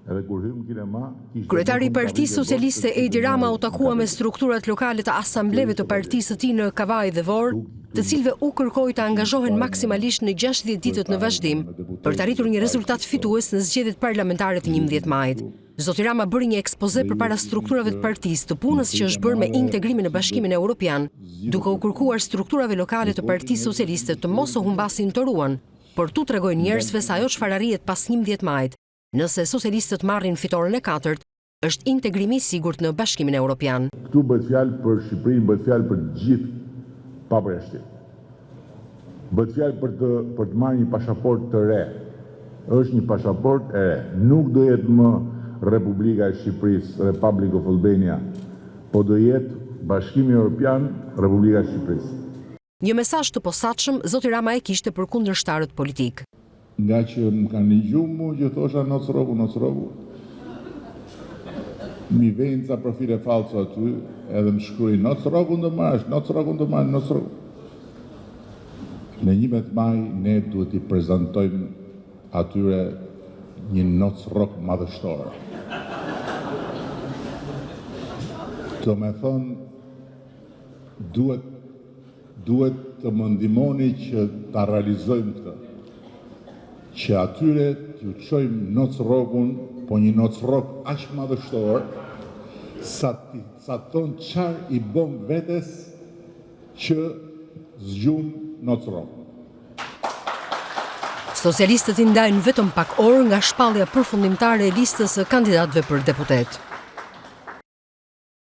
Kryetari i Partisë Socialiste Edi Rama u takua me strukturat lokale të asambleve të partisë së tij në Kavaj dhe Vorë, të cilëve u kërkoi të angazhohen maksimalisht në 60 ditët në vazhdim për të arritur një rezultat fitues në zgjedhjet parlamentare të 11 majit. Zoti Rama bëri një ekspoze përpara strukturave të partisë të punës që është bërë me integrimin në Bashkimin Evropian, duke u kërkuar strukturave lokale të Partisë Socialiste të mos u humbasin të ruan, por tu tregojnë njerëzve se ajo çfarë arrihet pas 11 majit. Nëse socialistët marrin fitoren e 4, është integrimi i sigurt në Bashkimin Evropian. Këtu bëhet fjalë për Shqipërinë, bëhet fjalë për të gjithë pa përjashtim. Bëhet fjalë për të marrë një pasaportë të re. Është një pasaportë e re. Nuk do jetë më Republika e Shqipërisë, Republic of Albania, po do jetë Bashkimi Evropian, Republika e Shqipërisë. Një mesazh të posaçëm zoti Rama e kishte për kundërshtarët politik. Nga që më kanë ligju mu që thosha noc rogu, mi vejnë ca profile falso aty, edhe më shkruaj noc rogu në marsh. Në 11 maj ne duhet i prezentojmë atyre një noc rog madhështore. Do me thonë, duhet të më ndihmoni që ta realizojmë këtë. Që atyre t'ju qojmë noc rogun, po një noc rog aq madhështor, sa thonë qarë i bom vetes që zgjumë noc rogun. Socialistët i ndajnë vetëm pak orë nga shpallja përfundimtare e listës së kandidatëve për deputet.